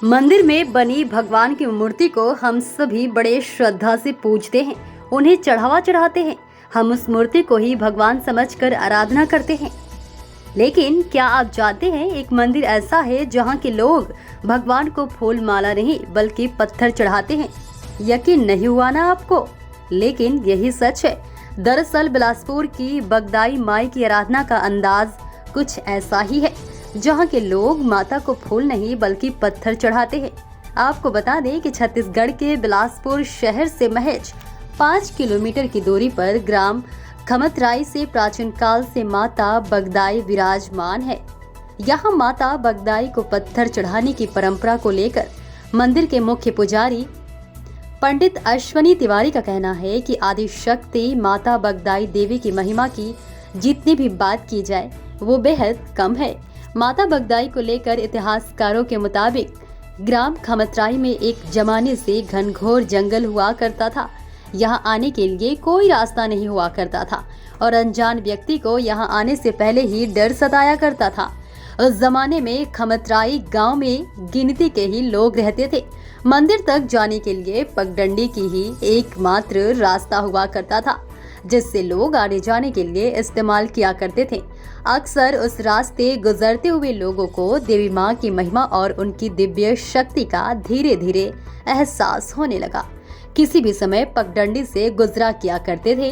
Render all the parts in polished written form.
मंदिर में बनी भगवान की मूर्ति को हम सभी बड़े श्रद्धा से पूजते हैं, उन्हें चढ़ावा चढ़ाते हैं। हम उस मूर्ति को ही भगवान समझकर आराधना करते हैं। लेकिन क्या आप जानते हैं, एक मंदिर ऐसा है जहाँ के लोग भगवान को फूल माला नहीं बल्कि पत्थर चढ़ाते हैं। यकीन नहीं हुआ ना आपको? लेकिन यही सच है। दरअसल बिलासपुर की बगदाई माई की आराधना का अंदाज कुछ ऐसा ही है, जहां के लोग माता को फूल नहीं बल्कि पत्थर चढ़ाते हैं। आपको बता दें कि छत्तीसगढ़ के बिलासपुर शहर से महज 5 किलोमीटर की दूरी पर ग्राम खमतराई से प्राचीन काल से माता बगदाई विराजमान है। यहाँ माता बगदाई को पत्थर चढ़ाने की परंपरा को लेकर मंदिर के मुख्य पुजारी पंडित अश्वनी तिवारी का कहना है कि आदि शक्ति माता बगदाई देवी की महिमा की जितनी भी बात की जाए वो बेहद कम है। माता बगदाई को लेकर इतिहासकारों के मुताबिक ग्राम खमतराई में एक जमाने से घनघोर जंगल हुआ करता था। यहाँ आने के लिए कोई रास्ता नहीं हुआ करता था और अनजान व्यक्ति को यहाँ आने से पहले ही डर सताया करता था। उस जमाने में खमतराई गांव में गिनती के ही लोग रहते थे। मंदिर तक जाने के लिए पगडंडी की ही एकमात्र रास्ता हुआ करता था, जिससे लोग आने जाने के लिए इस्तेमाल किया करते थे। अक्सर उस रास्ते गुजरते हुए लोगों को देवी माँ की महिमा और उनकी दिव्य शक्ति का धीरे धीरे एहसास होने लगा। किसी भी समय पगडंडी से गुजरा किया करते थे।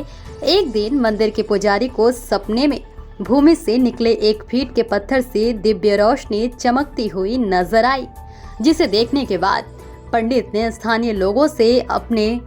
एक दिन मंदिर के पुजारी को सपने में भूमि से निकले 1 फीट के पत्थर से दिव्य रोशनी चमकती हुई नजर आई, जिसे देखने के बाद पंडित ने स्थानीय लोगों से अपने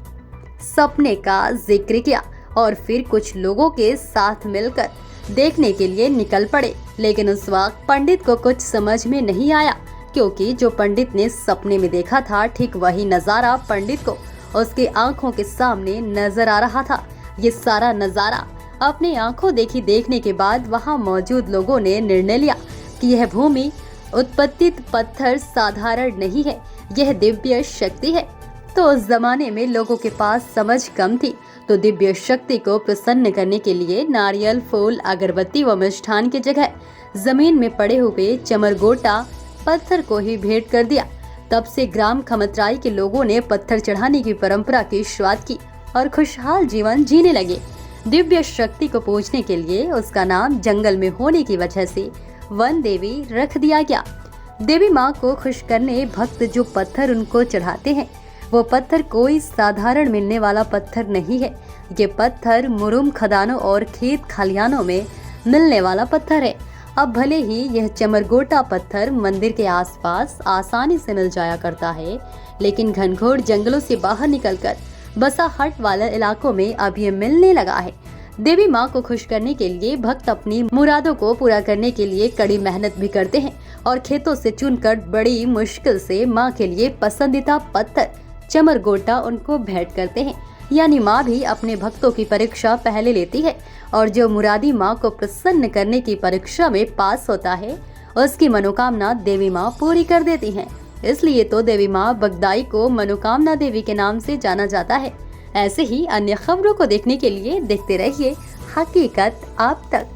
सपने का जिक्र किया और फिर कुछ लोगों के साथ मिलकर देखने के लिए निकल पड़े। लेकिन उस वक्त पंडित को कुछ समझ में नहीं आया, क्योंकि जो पंडित ने सपने में देखा था ठीक वही नजारा पंडित को उसके आंखों के सामने नजर आ रहा था। ये सारा नजारा अपनी आंखों देखने के बाद वहां मौजूद लोगों ने निर्णय लिया कि यह भूमि उत्पत्तित पत्थर साधारण नहीं है, यह दिव्य शक्ति है। तो उस जमाने में लोगों के पास समझ कम थी, तो दिव्य शक्ति को प्रसन्न करने के लिए नारियल, फूल, अगरबत्ती व मिष्ठान की जगह जमीन में पड़े हुए चमरगोटा पत्थर को ही भेंट कर दिया। तब से ग्राम खमतराई के लोगों ने पत्थर चढ़ाने की परंपरा की शुरुआत की और खुशहाल जीवन जीने लगे। दिव्य शक्ति को पूजने के लिए उसका नाम जंगल में होने की वजह से वन देवी रख दिया गया। देवी माँ को खुश करने भक्त जो पत्थर उनको चढ़ाते हैं, वो पत्थर कोई साधारण मिलने वाला पत्थर नहीं है। ये पत्थर मुरुम खदानों और खेत खलिहानों में मिलने वाला पत्थर है। अब भले ही यह चमरगोटा पत्थर मंदिर के आसपास आसानी से मिल जाया करता है, लेकिन घनघोर जंगलों से बाहर निकलकर बसा हट वाले इलाकों में अब ये मिलने लगा है। देवी माँ को खुश करने के लिए भक्त अपनी मुरादों को पूरा करने के लिए कड़ी मेहनत भी करते हैं और खेतों से चुनकर बड़ी मुश्किल से माँ के लिए पसंदीदा पत्थर चमरगोटा उनको भेंट करते हैं। यानी माँ भी अपने भक्तों की परीक्षा पहले लेती है और जो मुरादी माँ को प्रसन्न करने की परीक्षा में पास होता है, उसकी मनोकामना देवी माँ पूरी कर देती हैं। इसलिए तो देवी माँ बगदाई को मनोकामना देवी के नाम से जाना जाता है। ऐसे ही अन्य खबरों को देखने के लिए देखते रहिए हकीकत आप तक।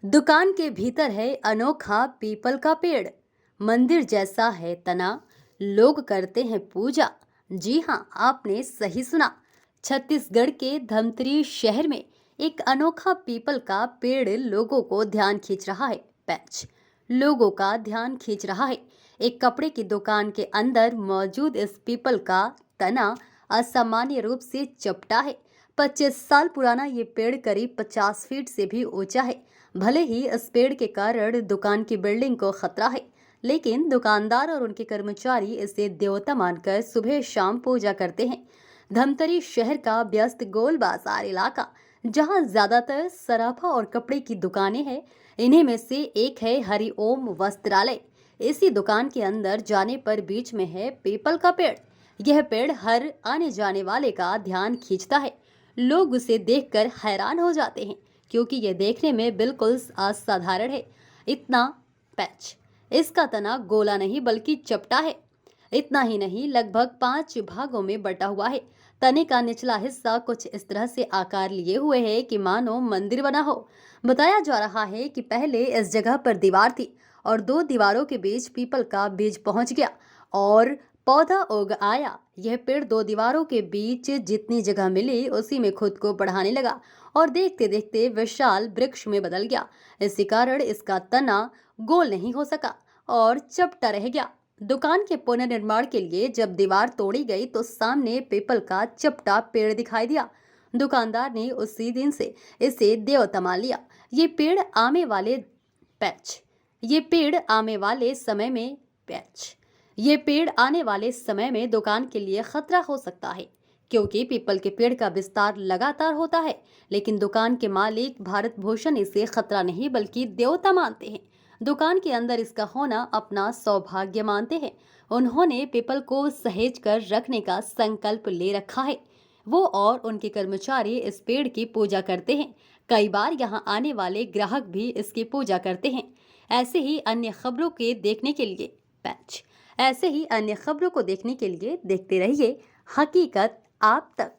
दुकान के भीतर है अनोखा पीपल का पेड़, मंदिर जैसा है तना, लोग करते हैं पूजा। जी हाँ, आपने सही सुना। छत्तीसगढ़ के धमतरी शहर में एक अनोखा पीपल का पेड़ लोगों को ध्यान खींच रहा है। पैच लोगों का ध्यान खींच रहा है। एक कपड़े की दुकान के अंदर मौजूद इस पीपल का तना असामान्य रूप से चपटा है। 25 साल पुराना ये पेड़ करीब 50 फीट से भी ऊंचा है। भले ही इस पेड़ के कारण दुकान की बिल्डिंग को खतरा है, लेकिन दुकानदार और उनके कर्मचारी इसे देवता मानकर सुबह शाम पूजा करते हैं। धमतरी शहर का व्यस्त गोल बाजार इलाका, जहां ज्यादातर सराफा और कपड़े की दुकानें हैं, इन्हीं में से एक है हरिओम वस्त्रालय। इसी दुकान के अंदर जाने पर बीच में है पीपल का पेड़। यह पेड़ हर आने जाने वाले का ध्यान खींचता है। लोग उसे देखकर हैरान हो जाते हैं, क्योंकि यह देखने में बिल्कुल असाधारण है। इतना पैच इसका तना गोला नहीं बल्कि चपटा है। इतना ही नहीं, लगभग 5 भागों में बटा हुआ है। तने का निचला हिस्सा कुछ इस तरह से आकार लिए हुए है कि मानो मंदिर बना हो। बताया जा रहा है कि पहले इस जगह पर दीवार थी और 2 दीवारों के बीच पीपल का बीज पहुंच गया और पौधा उग आया। यह पेड़ 2 दीवारों के बीच जितनी जगह मिली उसी में खुद को बढ़ाने लगा और देखते देखते विशाल वृक्ष में बदल गया। इसी कारण इसका तना गोल नहीं हो सका और चपटा रह गया। दुकान के पुनर्निर्माण के लिए जब दीवार तोड़ी गई तो सामने पीपल का चपटा पेड़ दिखाई दिया। दुकानदार ने उसी दिन से इसे देवता मान लिया। ये पेड़ आने वाले पैच ये पेड़ आने वाले समय में पैच ये पेड़ आने वाले समय में दुकान के लिए खतरा हो सकता है, क्योंकि पीपल के पेड़ का विस्तार लगातार होता है। लेकिन दुकान के मालिक भारत भूषण इसे खतरा नहीं बल्कि देवता मानते हैं। दुकान के अंदर इसका होना अपना सौभाग्य मानते हैं। उन्होंने पीपल को सहेज कर रखने का संकल्प ले रखा है। वो और उनके कर्मचारी इस पेड़ की पूजा करते हैं। कई बार यहाँ आने वाले ग्राहक भी इसकी पूजा करते हैं। ऐसे ही अन्य खबरों को देखने के लिए देखते रहिए हकीकत आप तक।